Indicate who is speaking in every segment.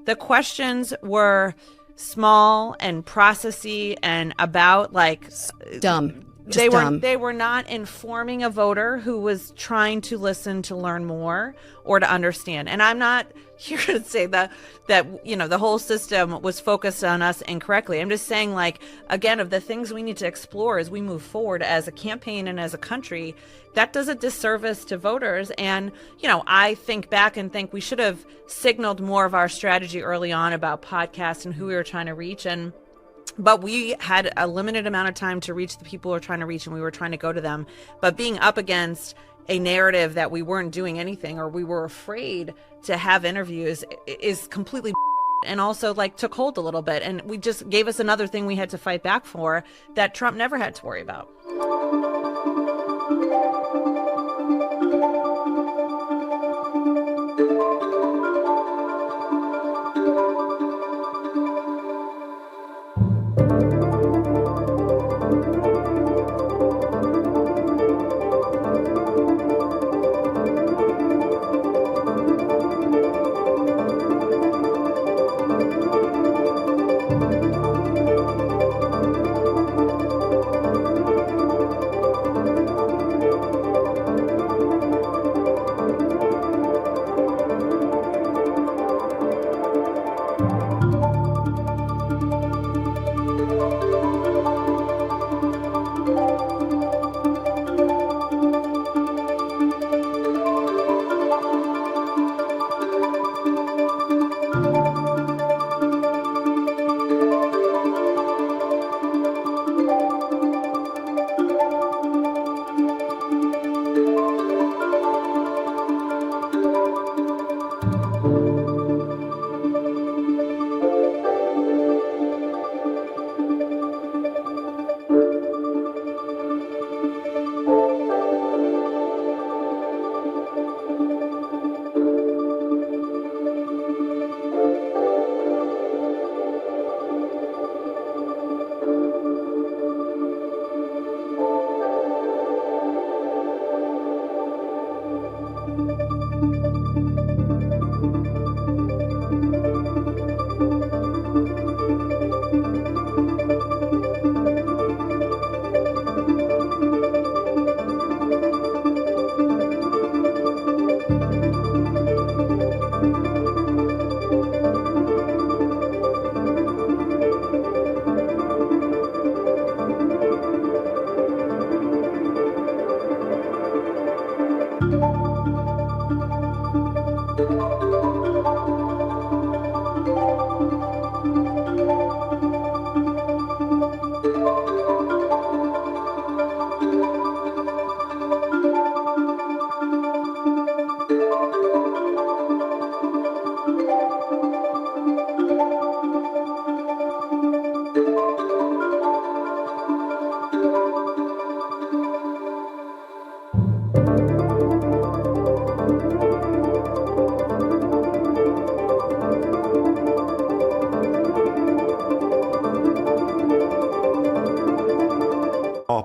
Speaker 1: the questions were small and processy and about like
Speaker 2: dumb.
Speaker 1: They were not informing a voter who was trying to listen to learn more or to understand. And I'm not here to say that the whole system was focused on us incorrectly. I'm just saying, like, again, of the things we need to explore as we move forward as a campaign and as a country, that does a disservice to voters. And, I think back and think we should have signaled more of our strategy early on about podcasts and who we were trying to reach. But we had a limited amount of time to reach the people we were trying to reach, and we were trying to go to them. But being up against a narrative that we weren't doing anything or we were afraid to have interviews is completely and also like took hold a little bit. And we just gave us another thing we had to fight back for that Trump never had to worry about.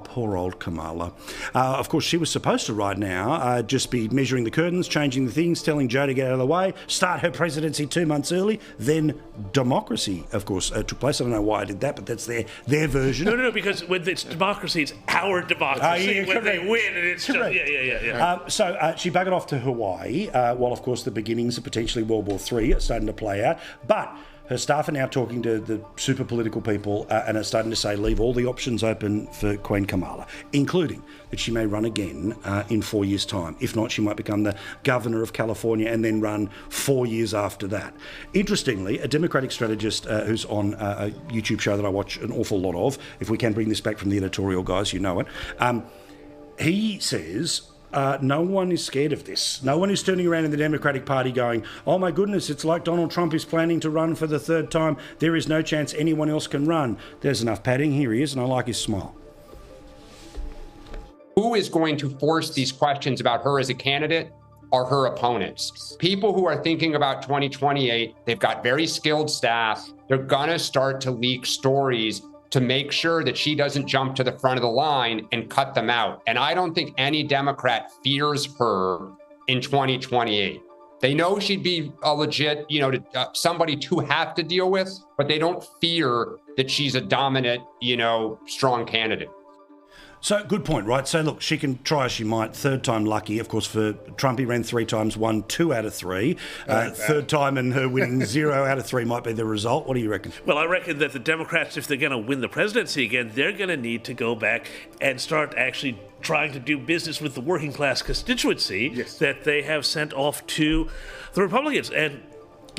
Speaker 3: Poor old Kamala. Of course, she was supposed to right now just be measuring the curtains, changing the things, telling Joe to get out of the way, start her presidency 2 months early. Then democracy, of course, took place. I don't know why I did that, but that's their version.
Speaker 4: No, because when it's democracy, it's our democracy. When they win, and it's just, yeah.
Speaker 3: So she buggered off to Hawaii, while, of course, the beginnings of potentially World War III are starting to play out. But her staff are now talking to the super political people and are starting to say leave all the options open for Queen Kamala, including that she may run again in 4 years' time. If not, she might become the governor of California and then run 4 years after that. Interestingly, a Democratic strategist who's on a YouTube show that I watch an awful lot of, if we can bring this back from the editorial guys, you know it, he says no one is scared of this. No one is turning around in the Democratic Party going, oh my goodness, it's like Donald Trump is planning to run for the third time. There is no chance anyone else can run. There's enough padding. Here he is, and I like his smile.
Speaker 5: Who is going to force these questions about her as a candidate are her opponents. People who are thinking about 2028, they've got very skilled staff. They're going to start to leak stories to make sure that she doesn't jump to the front of the line and cut them out. And I don't think any Democrat fears her in 2028. They know she'd be a legit, somebody to have to deal with, but they don't fear that she's a dominant, strong candidate.
Speaker 3: So, good point, right? So, look, she can try as she might. Third time lucky. Of course, for Trump, he ran 3 times, won 2 out of 3. Third time and her winning 0 out of 3 might be the result. What do you reckon?
Speaker 4: Well, I reckon that the Democrats, if they're going to win the presidency again, they're going to need to go back and start actually trying to do business with the working class constituency that they have sent off to the Republicans. And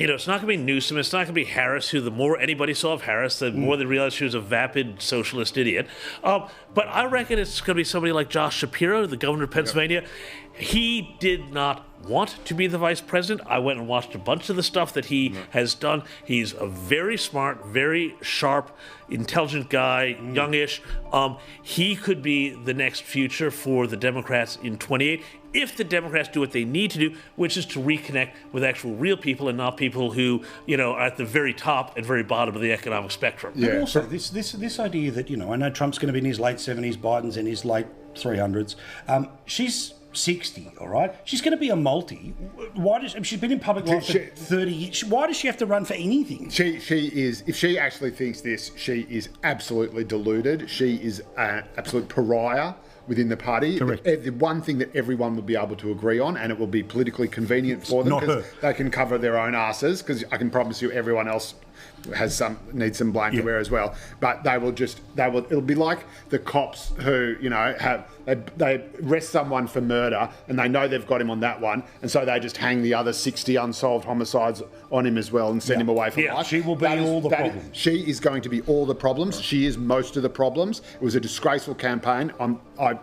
Speaker 4: it's not going to be Newsom, it's not going to be Harris, who the more anybody saw of Harris, the more they realized she was a vapid socialist idiot. But I reckon it's going to be somebody like Josh Shapiro, the governor of Pennsylvania. He did not want to be the vice president. I went and watched a bunch of the stuff that he has done. He's a very smart, very sharp, intelligent guy, youngish. He could be the next future for the Democrats in 28 if the Democrats do what they need to do, which is to reconnect with actual real people and not people who, are at the very top and very bottom of the economic spectrum.
Speaker 3: Yeah. But also, this idea that, I know Trump's going to be in his late 70s, Biden's in his late 300s. She's 60, all right? She's going to be a multi. She's been in public life for 30 years. Why does she have to run for anything?
Speaker 2: She is, if she actually thinks this, she is absolutely deluded. She is an absolute pariah within the party.
Speaker 3: Correct.
Speaker 2: The one thing that everyone will be able to agree on, and it will be politically convenient for them, because they can cover their own asses, because I can promise you everyone else needs some blame to wear as well. But it'll be like the cops who, they arrest someone for murder and they know they've got him on that one, and so they just hang the other 60 unsolved homicides on him as well and send him away for life.
Speaker 3: She will be all the problems.
Speaker 2: She is going to be all the problems. She is most of the problems. It was a disgraceful campaign.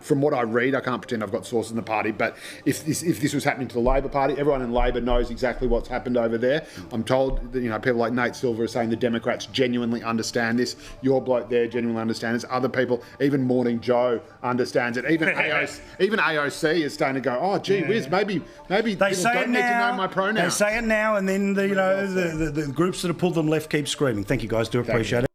Speaker 2: From what I read, I can't pretend I've got sources in the party, but if this was happening to the Labor Party, everyone in Labor knows exactly what's happened over there. I'm told that, people like Nate Silver are saying the Democrats genuinely understand this. Your bloke there genuinely understands this. Other people, even Morning Joe, understands it. Even AOC is starting to go, oh, gee whiz, maybe
Speaker 3: they
Speaker 2: people don't need to know my pronouns.
Speaker 3: They say it now, and then the groups that have pulled them left keep screaming. Thank you, guys. Do appreciate it.